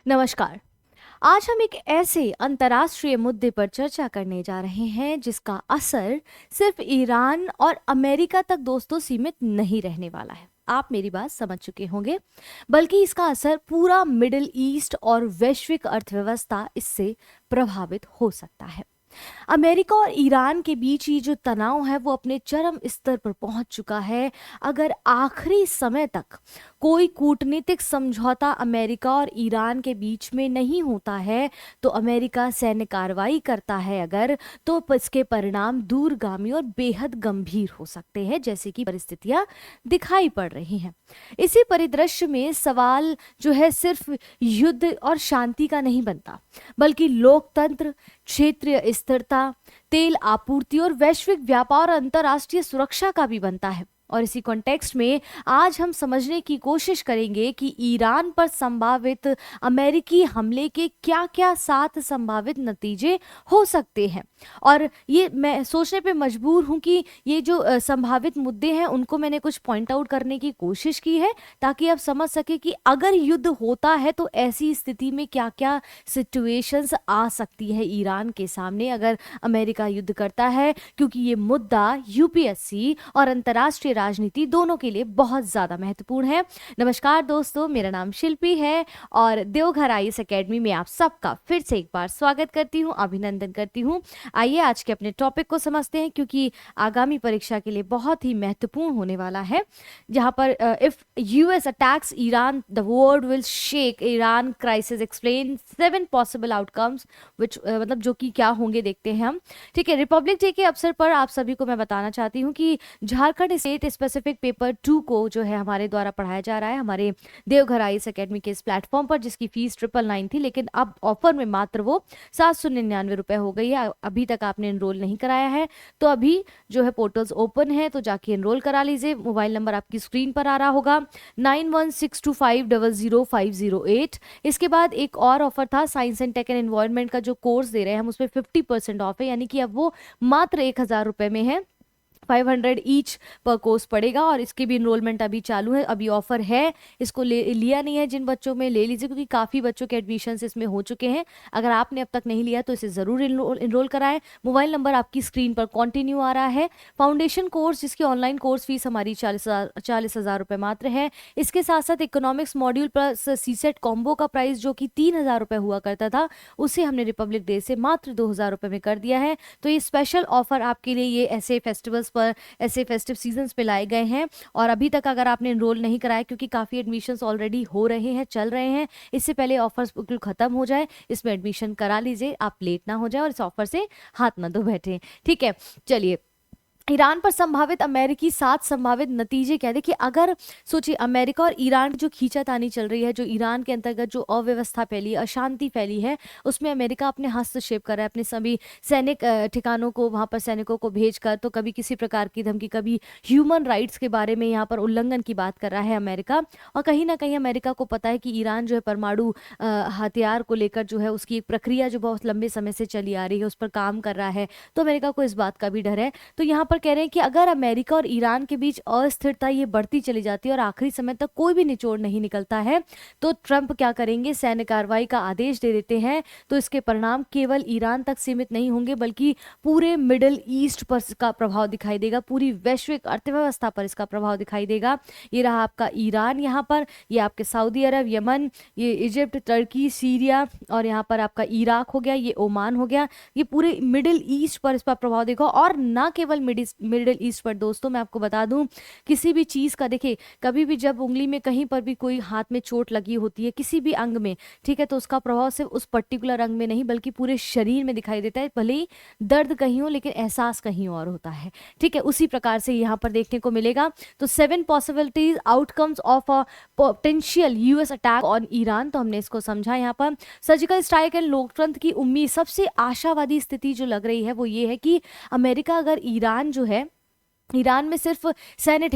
नमस्कार। आज हम एक ऐसे अंतर्राष्ट्रीय मुद्दे पर चर्चा करने जा रहे हैं जिसका असर सिर्फ ईरान और अमेरिका तक दोस्तों सीमित नहीं रहने वाला है। आप मेरी बात समझ चुके होंगे, बल्कि इसका असर पूरा मिडिल ईस्ट और वैश्विक अर्थव्यवस्था इससे प्रभावित हो सकता है। अमेरिका और ईरान के बीच ये जो तनाव है वो अपने चरम स्तर पर पहुंच चुका है। अगर आखिरी समय तक कोई कूटनीतिक समझौता अमेरिका और ईरान के बीच में नहीं होता है, तो अमेरिका सैन्य कार्रवाई करता है अगर, तो इसके परिणाम दूरगामी और बेहद गंभीर हो सकते हैं, जैसे कि परिस्थितियां दिखाई पड़ रही हैं। इसी परिदृश्य में सवाल जो है सिर्फ युद्ध और शांति का नहीं बनता, बल्कि लोकतंत्र, क्षेत्रीय स्थिरता, तेल आपूर्ति और वैश्विक व्यापार और अंतर्राष्ट्रीय सुरक्षा का भी बनता है। और इसी कॉन्टेक्स्ट में आज हम समझने की कोशिश करेंगे कि ईरान पर संभावित अमेरिकी हमले के क्या क्या 7 संभावित नतीजे हो सकते हैं। और ये मैं सोचने पे मजबूर हूं कि ये जो संभावित मुद्दे हैं उनको मैंने कुछ पॉइंट आउट करने की कोशिश की है, ताकि आप समझ सके कि अगर युद्ध होता है तो ऐसी स्थिति में क्या क्या सिचुएशंस आ सकती है ईरान के सामने अगर अमेरिका युद्ध करता है, क्योंकि ये मुद्दा यूपीएससी और अंतर्राष्ट्रीय राजनीति दोनों के लिए बहुत ज्यादा महत्वपूर्ण है। नमस्कार दोस्तों, मेरा नाम शिल्पी है और देवघर आईएएस एकेडमी में आप सबका फिर से एक बार स्वागत करती हूँ, अभिनंदन करती हूँ। आइए आज के अपने टॉपिक को समझते हैं, क्योंकि आगामी परीक्षा के लिए बहुत ही महत्वपूर्ण होने वाला है। जहां पर if US attacks Iran the world will shake, Iran crisis explain 7 possible outcomes विच, मतलब जो कि क्या होंगे देखते हैं हम। ठीक है, रिपब्लिक डे के अवसर पर आप सभी को मैं बताना चाहती हूँ कि झारखंड स्टेट स्पेसिफिक पेपर 2 को जो है हमारे द्वारा पढ़ाया जा रहा है हमारे देवघर आईएएस एकेडमी के इस प्लेटफॉर्म पर, जिसकी फीस 999 थी, लेकिन अब ऑफर में मात्र वो 799 रुपए हो गई है। अभी तक आपने एनरोल नहीं कराया है तो अभी जो है पोर्टल्स ओपन है, तो जाके एनरोल करा लीजिए। मोबाइल नंबर आपकी स्क्रीन पर आ रहा होगा 9162500508। इसके बाद एक और ऑफर था, science and tech and environment का जो कोर्स दे रहे हैं हम, उसमें 50% ऑफ है, यानी कि अब वो मात्र 1000 रुपए में है। 500 ईच पर कोर्स पड़ेगा और इसकी भी इनरोलमेंट अभी चालू है, अभी ऑफर है। इसको लिया नहीं है जिन बच्चों में, ले लीजिए, क्योंकि काफ़ी बच्चों के एडमिशन्स इसमें हो चुके हैं। अगर आपने अब तक नहीं लिया तो इसे ज़रूर इनरोल कराएं। मोबाइल नंबर आपकी स्क्रीन पर कंटिन्यू आ रहा है। फाउंडेशन कोर्स जिसकी ऑनलाइन कोर्स फीस हमारी 40,000 रुपये मात्र है। इसके साथ साथ economics module plus CSAT combo का प्राइस जो कि 3000 रुपये हुआ करता था, उसे हमने रिपब्लिक डे से मात्र 2000 रुपये में कर दिया है। तो ये स्पेशल ऑफर आपके लिए ये ऐसे फेस्टिवल्स पर, ऐसे फेस्टिव सीजन्स पे लाए गए हैं। और अभी तक अगर आपने एनरोल नहीं कराया, क्योंकि काफ़ी एडमिशन्स ऑलरेडी हो रहे हैं, चल रहे हैं, इससे पहले ऑफर्स बिल्कुल ख़त्म हो जाए, इसमें एडमिशन करा लीजिए, आप लेट ना हो जाए और इस ऑफर से हाथ ना धो बैठे। ठीक है, चलिए। ईरान पर संभावित अमेरिकी 7 संभावित नतीजे क्या है? देखिए, अगर सोचिए अमेरिका और ईरान की जो खींचातानी चल रही है, जो ईरान के अंतर्गत जो अव्यवस्था फैली है, अशांति फैली है, उसमें अमेरिका अपने हस्तक्षेप कर रहा है, अपने सभी सैनिक ठिकानों को, वहां पर सैनिकों को भेजकर, तो कभी किसी प्रकार की धमकी, कभी ह्यूमन राइट्स के बारे में यहाँ पर उल्लंघन की बात कर रहा है अमेरिका। और कहीं ना कहीं अमेरिका को पता है कि ईरान जो है परमाणु हथियार को लेकर जो है उसकी एक प्रक्रिया जो बहुत लंबे समय से चली आ रही है, उस पर काम कर रहा है, तो अमेरिका को इस बात का भी डर है। तो यहाँ पर कह रहे हैं कि अगर अमेरिका और ईरान के बीच अस्थिरता ये बढ़ती चली जाती है और आखिरी समय तक कोई भी निचोड़ नहीं निकलता है, तो ट्रंप क्या करेंगे, सैन्य कार्रवाई का आदेश दे देते हैं। तो इसके परिणाम केवल ईरान तक सीमित नहीं होंगे, बल्कि पूरे मिडिल ईस्ट पर इसका प्रभाव दिखाई देगा, पूरी वैश्विक अर्थव्यवस्था पर इसका प्रभाव दिखाई देगा। ये रहा आपका ईरान, यहाँ पर ये आपके सऊदी अरब, यमन, ये इजिप्ट, तुर्की, सीरिया, और यहाँ पर आपका इराक हो गया, ये ओमान हो गया, ये पूरे मिडिल ईस्ट पर इसका प्रभाव देगा। और ना केवल मिडिल ईस्ट पर दोस्तों, मैं आपको बता दूं, किसी भी चीज़ का, देखिए कभी भी जब उंगली में कहीं पर भी कोई हाथ में चोट लगी होती है किसी भी अंग में, ठीक है, तो उसका प्रभाव सिर्फ उस पर्टिकुलर अंग में नहीं बल्कि पूरे शरीर में दिखाई देता है। भले ही दर्द कहीं हो लेकिन एहसास कहीं और होता है। ठीक है, उसी प्रकार से यहाँ पर देखने को मिलेगा। तो 7 possibilities outcomes of a potential US attack on Iran, तो हमने इसको समझा। यहाँ पर सर्जिकल स्ट्राइक एंड लोकतंत्र की उम्मीद, सबसे आशावादी स्थिति जो लग रही है वो ये है कि अमेरिका अगर ईरान जो है ईरान में सिर्फ सैन्य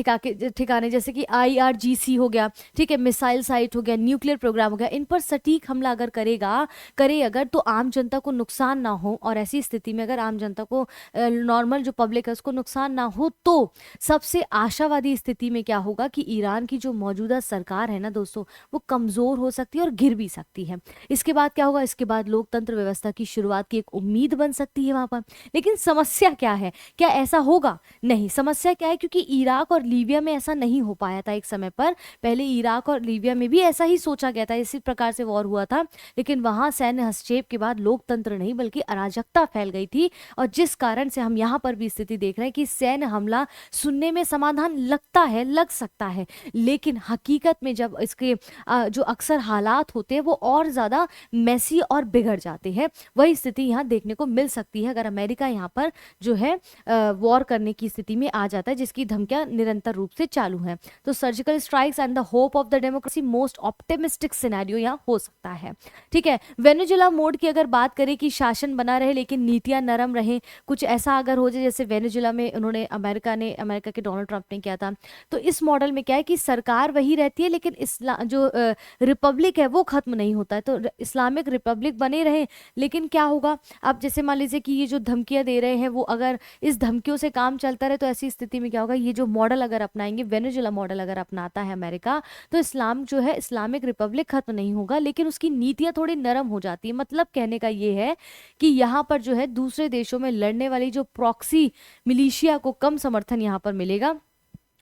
ठिकाने जैसे कि IRGC हो गया, ठीक है, मिसाइल साइट हो गया, न्यूक्लियर प्रोग्राम हो गया, इन पर सटीक हमला अगर करे अगर तो आम जनता को नुकसान ना हो, और ऐसी स्थिति में अगर आम जनता को, नॉर्मल जो पब्लिक है उसको नुकसान ना हो, तो सबसे आशावादी स्थिति में क्या होगा कि ईरान की जो मौजूदा सरकार है ना दोस्तों, वो कमजोर हो सकती है और गिर भी सकती है। इसके बाद क्या होगा, इसके बाद लोकतंत्र व्यवस्था की शुरुआत की एक उम्मीद बन सकती है वहां पर। लेकिन समस्या क्या है, क्या ऐसा होगा? नहीं। समस्या क्या है, क्योंकि इराक और लीबिया में ऐसा नहीं हो पाया था एक समय पर। पहले इराक और लीबिया में भी ऐसा ही सोचा गया था, इसी प्रकार से वॉर हुआ था, लेकिन वहां सैन्य हस्तक्षेप के बाद लोकतंत्र नहीं बल्कि अराजकता फैल गई थी, और जिस कारण से हम यहाँ पर भी स्थिति देख रहे हैं कि सैन्य हमला सुनने में समाधान लगता है, लग सकता है, लेकिन हकीकत में जब इसके जो अक्सर हालात होते हैं वो और ज्यादा मैसी और बिगड़ जाते हैं। वही स्थिति यहाँ देखने को मिल सकती है अगर अमेरिका यहाँ पर जो है वॉर करने की स्थिति में आ जाता है, जिसकी धमकियां निरंतर रूप से चालू हैं। तो surgical strikes and the hope of the democracy most optimistic scenario यहाँ हो सकता है। ठीक है, वेनेजुला मोड की अगर बात करें कि शासन बना रहे लेकिन नीतियां नरम रहे, कुछ ऐसा अगर हो जाए जैसे वेनेजुला में उन्होंने अमेरिका के डोनाल्ड ट्रंप ने किया था, तो इस मॉडल में क्या है कि सरकार वही रहती है लेकिन जो रिपब्लिक है वो खत्म नहीं होता है, तो इस्लामिक रिपब्लिक बने रहे। लेकिन क्या होगा, अब जैसे मान लीजिए कि ये जो धमकियां दे रहे हैं वो अगर इस धमकियों से काम चलता रहे, तो ऐसी स्थिति में क्या होगा, ये जो मॉडल अगर अपनाएंगे, वेनेजुला मॉडल अगर अपनाता है अमेरिका, तो इस्लाम जो है, इस्लामिक रिपब्लिक खत्म नहीं होगा लेकिन उसकी नीतियां थोड़ी नरम हो जाती है। मतलब कहने का ये है कि यहाँ पर जो है दूसरे देशों में लड़ने वाली जो प्रॉक्सी मिलिशिया को कम समर्थन यहाँ पर मिलेगा।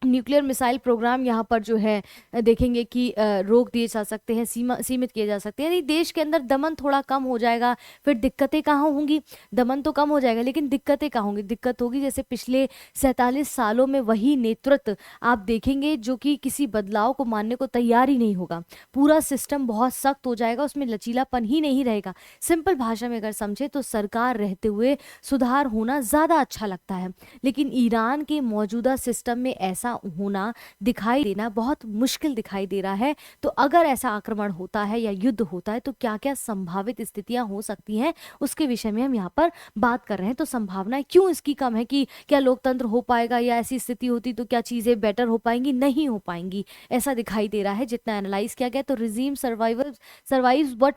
न्यूक्लियर मिसाइल प्रोग्राम यहाँ पर जो है देखेंगे कि रोक दिए जा सकते हैं, सीमित किए जा सकते हैं, यानी देश के अंदर दमन थोड़ा कम हो जाएगा। फिर दिक्कतें कहाँ होंगी, दमन तो कम हो जाएगा लेकिन दिक्कतें कहाँ होंगी, दिक्कत होगी जैसे पिछले 47 सालों में वही नेतृत्व आप देखेंगे जो कि किसी बदलाव को मानने को तैयार ही नहीं होगा। पूरा सिस्टम बहुत सख्त हो जाएगा, उसमें लचीलापन ही नहीं रहेगा। सिंपल भाषा में अगर समझे तो सरकार रहते हुए सुधार होना ज़्यादा अच्छा लगता है, लेकिन ईरान के मौजूदा सिस्टम में ऐसा होना, दिखाई देना बहुत मुश्किल दिखाई दे रहा है। तो अगर ऐसा आक्रमण होता है या युद्ध होता है तो क्या क्या संभावित स्थितियां हो सकती हैं, उसके विषय में हम यहाँ पर बात कर रहे हैं। तो संभावनाएं क्यों इसकी कम है, कि क्या लोकतंत्र हो पाएगा, या ऐसी स्थिति होती तो क्या चीजें बेटर हो पाएंगी, नहीं हो पाएंगी, ऐसा दिखाई दे रहा है जितना एनालाइज किया गया। तो regime survives but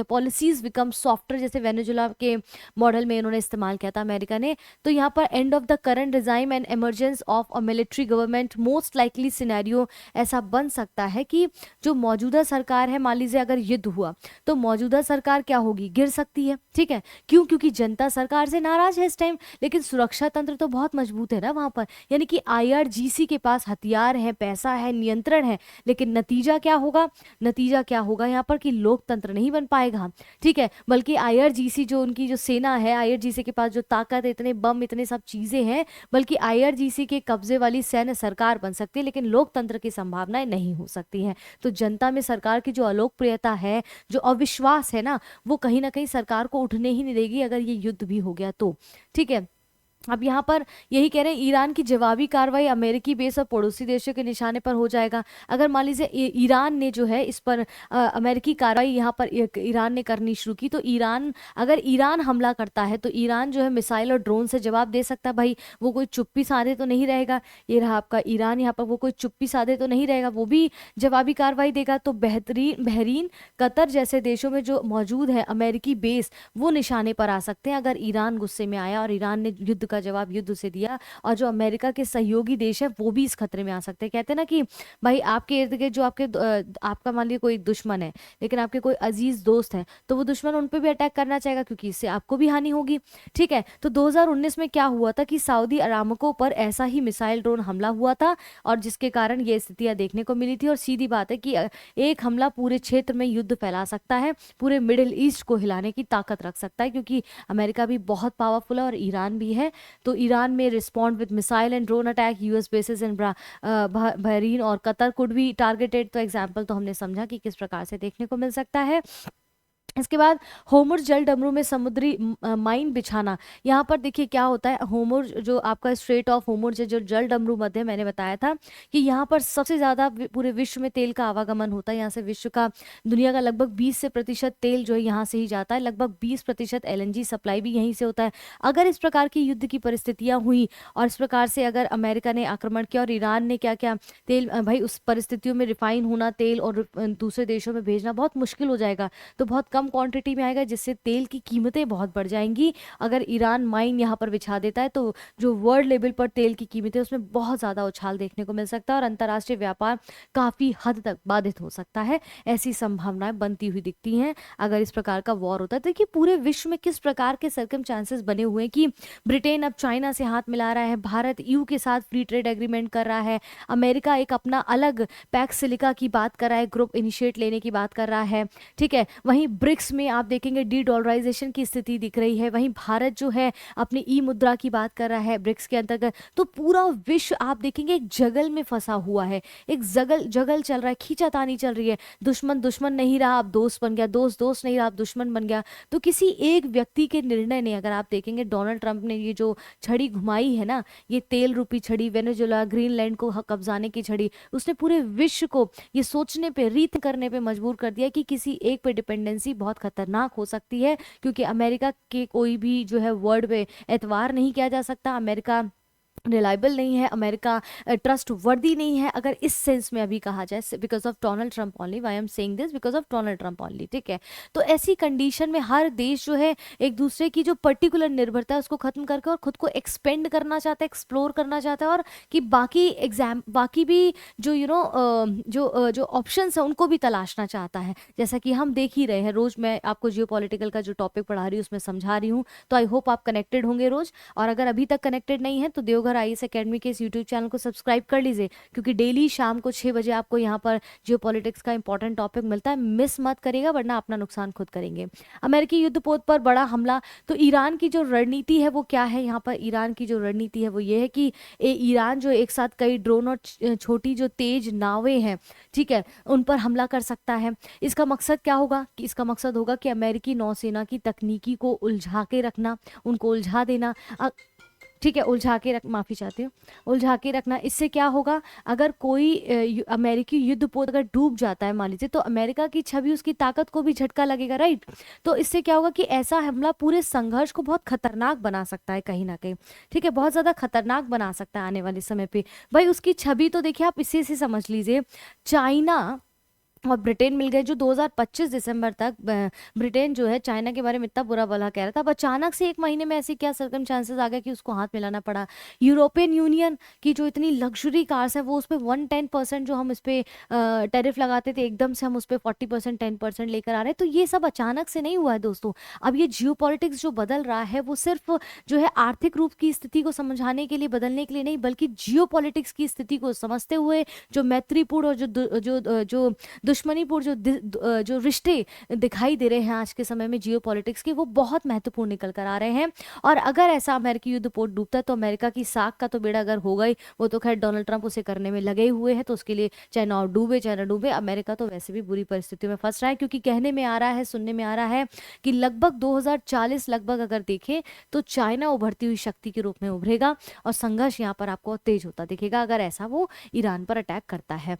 policies become softer, जैसे वेनेजुला के मॉडल में इन्होंने इस्तेमाल किया था अमेरिका ने। तो यहाँ पर end of the current regime and emergence of a military government, most likely scenario ऐसा बन सकता है कि जो मौजूदा सरकार है, मान लीजिए अगर युद्ध हुआ तो मौजूदा सरकार क्या होगी, गिर सकती है। ठीक है, क्यों? क्योंकि जनता सरकार से नाराज है इस टाइम, लेकिन सुरक्षा तंत्र तो बहुत मजबूत है ना वहां पर, यानी कि IRGC के पास हथियार है, पैसा है, नियंत्रण है। लेकिन नतीजा क्या होगा, नतीजा क्या होगा यहाँ पर कि लोकतंत्र नहीं बन पाएगा। ठीक है, बल्कि IRGC जो उनकी जो सेना है, IRGC के पास जो ताकत है, इतने बम, इतने सब चीजें हैं, बल्कि IRGC के कब्जे वाली सैन्य सरकार बन सकती है, लेकिन लोकतंत्र की संभावनाएं नहीं हो सकती हैं। तो जनता में सरकार की जो अलोकप्रियता है, जो अविश्वास है ना, वो कहीं ना कहीं सरकार को उठने ही नहीं देगी अगर ये युद्ध भी हो गया तो। ठीक है, अब यहाँ पर यही कह रहे हैं ईरान की जवाबी कार्रवाई अमेरिकी बेस और पड़ोसी देशों के निशाने पर हो जाएगा। अगर मान लीजिए ईरान ने जो है इस पर अमेरिकी कार्रवाई यहाँ पर ईरान ने करनी शुरू की, तो अगर ईरान हमला करता है तो ईरान जो है मिसाइल और ड्रोन से जवाब दे सकता है। भाई वो कोई चुप्पी साधे तो नहीं रहेगा, ये रहा आपका ईरान, यहाँ पर वो कोई चुप्पी साधे तो नहीं रहेगा, वो भी जवाबी कार्रवाई देगा। तो बहरीन, कतर जैसे देशों में जो मौजूद है अमेरिकी बेस, वो निशाने पर आ सकते हैं अगर ईरान गुस्से में आया और ईरान ने युद्ध का जवाब युद्ध से दिया। और जो अमेरिका के सहयोगी देश है वो भी इस खतरे में आ सकते हैं। कहते हैं ना कि भाई आपके इर्द गिर्द जो आपका मान लीजिए कोई दुश्मन है लेकिन आपके कोई अजीज दोस्त हैं, तो वो दुश्मन उन पे भी अटैक करना चाहेगा क्योंकि इससे आपको भी हानि होगी। ठीक है, तो 2019 में क्या हुआ था कि सऊदी अरामको पर ऐसा ही मिसाइल ड्रोन हमला हुआ था और जिसके कारण ये स्थितियां देखने को मिली थी। और सीधी बात है कि एक हमला पूरे क्षेत्र में युद्ध फैला सकता है, पूरे मिडिल ईस्ट को हिलाने की ताकत रख सकता है, क्योंकि अमेरिका भी बहुत पावरफुल है और ईरान भी है। तो ईरान में respond with missile and drone attack, US basis in Bahrain और कतर कुड बी टारगेटेड। तो एग्जाम्पल तो हमने समझा कि किस प्रकार से देखने को मिल सकता है। इसके बाद होमुर्ज जल डमरू में समुद्री माइन बिछाना। यहाँ पर देखिए क्या होता है, होमुर्ज जो आपका स्ट्रेट ऑफ होमुर्ज है, जो जल डमरू मध्य, मैंने बताया था कि यहाँ पर सबसे ज़्यादा पूरे विश्व में तेल का आवागमन होता है। यहाँ से विश्व का, दुनिया का लगभग 20% तेल जो है यहाँ से ही जाता है। लगभग 20% LNG सप्लाई भी यहीं से होता है। अगर इस प्रकार की युद्ध की परिस्थितियाँ हुई और इस प्रकार से अगर अमेरिका ने आक्रमण किया और ईरान ने क्या क्या तेल, भाई उस परिस्थितियों में रिफाइन होना तेल और दूसरे देशों में भेजना बहुत मुश्किल हो जाएगा, तो बहुत कम क्वांटिटी में आएगा, जिससे तेल की कीमतें बहुत बढ़ जाएंगी। अगर ईरान माइन यहाँ पर बिछा देता है तो जो वर्ल्ड लेवल पर तेल की कीमतें, उसमें बहुत ज़्यादा उछाल देखने को मिल सकता है और अंतर्राष्ट्रीय व्यापार काफ़ी हद तक बाधित हो सकता है। ऐसी संभावनाएं बनती हुई दिखती हैं अगर इस प्रकार का वॉर होता है। देखिए पूरे विश्व में किस प्रकार के सर्कमस्टांसेस बने हुए हैं कि ब्रिटेन अब चाइना से हाथ मिला रहा है, भारत EU के साथ फ्री ट्रेड एग्रीमेंट कर रहा है, अमेरिका एक अपना अलग पैक्स सिलिका की बात कर रहा है, ग्रुप इनिशिएट लेने की बात कर रहा है, ठीक है। वहीं ब्रिक्स में आप देखेंगे डी डॉलराइजेशन की स्थिति दिख रही है। वहीं भारत जो है अपनी ई मुद्रा की बात कर रहा है ब्रिक्स के अंतर्गत। तो पूरा विश्व आप देखेंगे एक जगल में फंसा हुआ है, एक जगल जगल चल रहा है, खींचातानी चल रही है। दुश्मन दुश्मन नहीं रहा, अब दोस्त बन गया, दोस्त दोस्त नहीं रहा, अब दुश्मन बन गया। तो किसी एक व्यक्ति के निर्णय ने, अगर आप देखेंगे डोनाल्ड ट्रंप ने ये जो छड़ी घुमाई है ना, ये तेल रूपी छड़ी, वेनेजुएला ग्रीनलैंड को कब्जाने की छड़ी, उसने पूरे विश्व को ये सोचने पे, रीत करने पे मजबूर कर दिया कि किसी एक पे डिपेंडेंसी बहुत खतरनाक हो सकती है, क्योंकि अमेरिका के कोई भी जो है वर्ड पे एतवार नहीं किया जा सकता। अमेरिका रिलायबल नहीं है, अमेरिका ट्रस्ट वर्दी नहीं है, अगर इस सेंस में अभी कहा जाए, because of Donald Trump only, I am saying this because of Donald Trump only, ठीक है। तो ऐसी कंडीशन में हर देश जो है एक दूसरे की जो पर्टिकुलर निर्भरता है उसको खत्म करके और खुद को एक्सपेंड करना चाहता है, एक्सप्लोर करना चाहता है, और कि बाकी भी जो जो ऑप्शंस है उनको भी तलाशना चाहता है। जैसा कि हम देख ही रहे हैं, रोज मैं आपको जियोपॉलिटिकल का जो टॉपिक पढ़ा रही हूँ उसमें समझा रही हूँ, तो आई होप आप कनेक्टेड होंगे रोज। और अगर अभी तक कनेक्टेड नहीं है तो देवघर IAS एकेडमी के इस यूट्यूब चैनल को सब्सक्राइब कर लीजिए, क्योंकि डेली शाम को 6 बजे आपको यहाँ पर जियोपॉलिटिक्स का इंपॉर्टेंट टॉपिक मिलता है। मिस मत करिएगा, वरना अपना नुकसान खुद करेंगे। अमेरिकी युद्धपोत पर बड़ा हमला, तो ईरान की जो रणनीति है वो क्या है? यहाँ पर ईरान की जो रणनीति है वो ये है कि ईरान जो एक साथ कई ड्रोन और छोटी जो तेज नावें हैं, ठीक है, उन पर हमला कर सकता है। इसका मकसद क्या होगा? कि इसका मकसद होगा कि अमेरिकी नौसेना की तकनीकी को उलझा के रखना, उनको उलझा देना, ठीक है, उलझा के माफी चाहती हूँ, उलझा के रखना। इससे क्या होगा, अगर कोई अमेरिकी युद्धपोत अगर डूब जाता है मान लीजिए, तो अमेरिका की छवि, उसकी ताकत को भी झटका लगेगा, राइट। तो इससे क्या होगा कि ऐसा हमला पूरे संघर्ष को बहुत खतरनाक बना सकता है कहीं ना कहीं, ठीक है, बहुत ज्यादा खतरनाक बना सकता है आने वाले समय पे। भाई उसकी छवि तो देखिए आप इसी से समझ लीजिए, चाइना और ब्रिटेन मिल गए, जो 2025 दिसंबर तक ब्रिटेन जो है चाइना के बारे में इतना बुरा भला कह रहा था, अब अचानक से 1 महीने में ऐसे क्या सर्कमस्टांसेस आ गए कि उसको हाथ मिलाना पड़ा। यूरोपियन यूनियन की जो इतनी लग्जरी कार्स हैं, वो उस पर 110% जो हम इस पे टैरिफ लगाते थे, एकदम से हम उस पर 40% 10% लेकर आ रहे हैं। तो ये सब अचानक से नहीं हुआ है दोस्तों। अब ये जियोपॉलिटिक्स जो बदल रहा है वो सिर्फ जो है आर्थिक रूप की स्थिति को समझाने के लिए, बदलने के लिए नहीं, बल्कि जियोपॉलिटिक्स की स्थिति को समझते हुए जो मैत्रीपूर्ण और जो दुश्मनीपूर्ण जो रिश्ते दिखाई दे रहे हैं आज के समय में जियोपॉलिटिक्स के, वो बहुत महत्वपूर्ण निकल कर आ रहे हैं। और अगर ऐसा अमेरिकी युद्धपोत डूबता है तो अमेरिका की साख का तो बेड़ा अगर होगा ही, वो तो खैर डोनाल्ड ट्रंप उसे करने में लगे हुए हैं, तो उसके लिए चाहे नॉर डूबे चाहे ना डूबे, अमेरिका तो वैसे भी बुरी परिस्थितियों में फंस रहा है। क्योंकि कहने में आ रहा है, सुनने में आ रहा है कि लगभग 2040 लगभग अगर देखें तो चाइना उभरती हुई शक्ति के रूप में उभरेगा और संघर्ष यहाँ पर आपको तेज होता दिखेगा, अगर ऐसा वो ईरान पर अटैक करता है।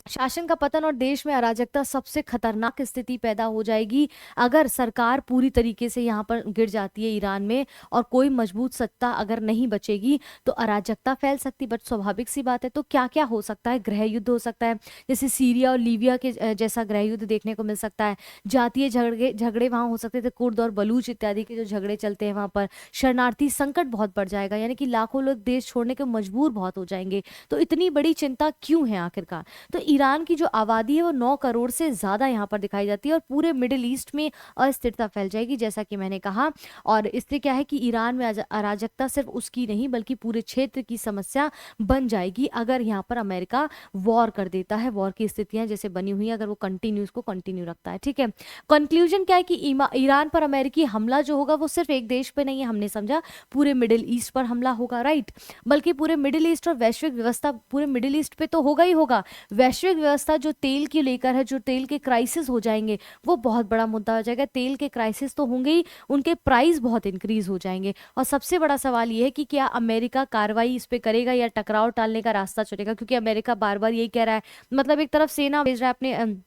शासन का पतन और देश में अराजकता, सबसे खतरनाक स्थिति पैदा हो जाएगी अगर सरकार पूरी तरीके से यहाँ पर गिर जाती है ईरान में, और कोई मजबूत सत्ता अगर नहीं बचेगी तो अराजकता फैल सकती। बट स्वाभाविक सी बात है, तो क्या क्या हो सकता है? गृह युद्ध हो सकता है, जैसे सीरिया और लीबिया के जैसा गृह युद्ध देखने को मिल सकता है। जातीय झगड़े वहाँ हो सकते थे, कुर्द और बलूच इत्यादि के जो झगड़े चलते हैं वहाँ पर। शरणार्थी संकट बहुत बढ़ जाएगा, यानी कि लाखों लोग देश छोड़ने के मजबूर बहुत हो जाएंगे। तो इतनी बड़ी चिंता क्यों है आखिरकार? तो ईरान की जो आबादी है वो 9 करोड़ से ज्यादा यहाँ पर दिखाई जाती है, और पूरे मिडिल ईस्ट में अस्थिरता फैल जाएगी, जैसा कि मैंने कहा। और इससे क्या है कि ईरान में अराजकता सिर्फ उसकी नहीं बल्कि पूरे क्षेत्र की समस्या बन जाएगी अगर यहाँ पर अमेरिका वॉर कर देता है। वॉर की स्थितियां जैसे बनी हुई है, अगर वो उसको कंटिन्यू रखता है, ठीक है। कंक्लूजन क्या है कि ईरान पर अमेरिकी हमला जो होगा वो सिर्फ एक देश पे नहीं है, हमने समझा पूरे मिडिल ईस्ट पर हमला होगा, राइट। बल्कि पूरे मिडिल ईस्ट और वैश्विक व्यवस्था, पूरे मिडिल ईस्ट पे तो होगा ही होगा, वैश्विक वैश्विक व्यवस्था जो तेल की लेकर है, जो तेल के क्राइसिस हो जाएंगे वो बहुत बड़ा मुद्दा हो जाएगा। तेल के क्राइसिस तो होंगे ही, उनके प्राइस बहुत इंक्रीज हो जाएंगे। और सबसे बड़ा सवाल ये है कि क्या अमेरिका कार्रवाई इस पे करेगा या टकराव टालने का रास्ता चुनेगा, क्योंकि अमेरिका बार बार यही कह रहा है, मतलब एक तरफ सेना भेज रहा है अपने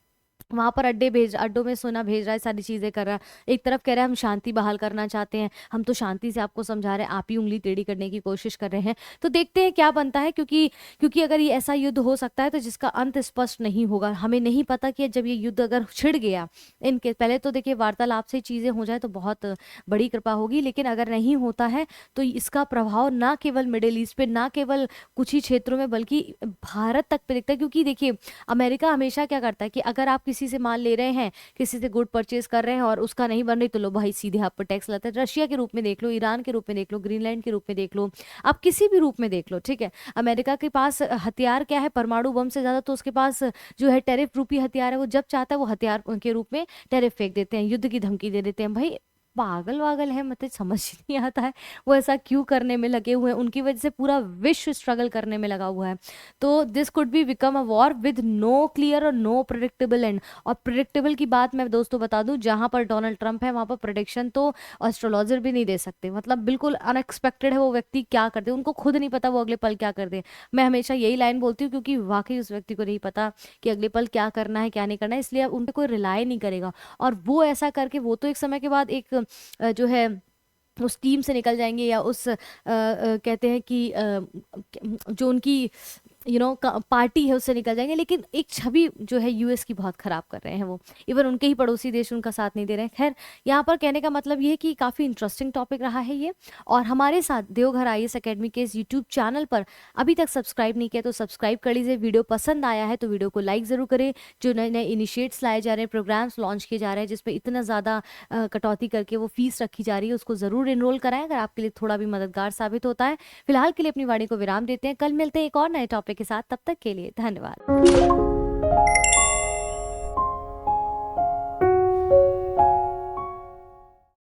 वहां पर अड्डों में सोना भेज रहा है, सारी चीजें कर रहा है, एक तरफ कह रहा है हम शांति बहाल करना चाहते हैं, हम तो शांति से आपको समझा रहे हैं, आप ही उंगली टेढ़ी करने की कोशिश कर रहे हैं। तो देखते हैं क्या बनता है, क्योंकि क्योंकि अगर ये ऐसा युद्ध हो सकता है तो जिसका अंत स्पष्ट नहीं होगा। हमें नहीं पता कि जब ये युद्ध अगर छिड़ गया, इनके पहले तो देखिए वार्तालाप से चीजें हो जाए तो बहुत बड़ी कृपा होगी, लेकिन अगर नहीं होता है तो इसका प्रभाव ना केवल मिडिल ईस्ट पे, ना केवल कुछ ही क्षेत्रों में, बल्कि भारत तक पे दिखता है। क्योंकि देखिए अमेरिका हमेशा क्या करता है कि अगर आप किसी से माल ले रहे हैं, किसी से गुड परचेज कर रहे हैं और उसका नहीं बन रही, तो लो भाई सीधे आप पर टैक्स लाते हैं। रशिया के रूप में देख लो, ईरान के रूप में देख लो, ग्रीनलैंड के रूप में देख लो, आप किसी भी रूप में देख लो, ठीक है। अमेरिका के पास हथियार क्या है, परमाणु बम से ज्यादा तो उसके पास जो है टैरिफ रूपी हथियार है। वो जब चाहता है वो हथियार के रूप में टैरिफ फेंक देते हैं, युद्ध की धमकी दे देते हैं। भाई पागल वागल है, मतलब समझ ही नहीं आता है वो ऐसा क्यों करने में लगे हुए हैं। उनकी वजह से पूरा विश्व स्ट्रगल करने में लगा हुआ है। तो this could be become a war with no clear और नो प्रिडिक्टेबल एंड। और प्रिडिक्टेबल की बात मैं दोस्तों बता दूं, जहां पर डोनाल्ड ट्रंप है वहां पर प्रिडिक्शन तो एस्ट्रोलॉजर भी नहीं दे सकते। मतलब बिल्कुल अनएक्सपेक्टेड है वो व्यक्ति, क्या कर दे उनको खुद नहीं पता वो अगले पल क्या कर दे। मैं हमेशा यही लाइन बोलती हूँ, क्योंकि वाकई उस व्यक्ति को नहीं पता कि अगले पल क्या करना है क्या नहीं करना है, इसलिए उन पर कोई रिलाय नहीं करेगा। और वो ऐसा करके वो तो एक समय के बाद एक जो है उस टीम से निकल जाएंगे, या उस कहते हैं कि जो उनकी पार्टी है उससे निकल जाएंगे। लेकिन एक छवि जो है यूएस की बहुत खराब कर रहे हैं वो, इवन उनके ही पड़ोसी देश उनका साथ नहीं दे रहे हैं। खैर यहाँ पर कहने का मतलब ये है कि काफ़ी इंटरेस्टिंग टॉपिक रहा है ये। और हमारे साथ देवघर आईएएस एकेडमी के इस यूट्यूब चैनल पर अभी तक सब्सक्राइब नहीं किया तो सब्सक्राइब कर लीजिए। वीडियो पसंद आया है तो वीडियो को लाइक ज़रूर करें। जो नए नए इनिशिएट्स लाए जा रहे हैं, प्रोग्राम्स लॉन्च किए जा रहे हैं जिसपे इतना ज़्यादा कटौती करके वो फीस रखी जा रही है, उसको ज़रूर इनरोल कराएं अगर आपके लिए थोड़ा भी मददगार साबित होता है। फिलहाल के लिए अपनी वाणी को विराम देते हैं, कल मिलते हैं एक और नए टॉपिक के साथ। तब तक के लिए धन्यवाद।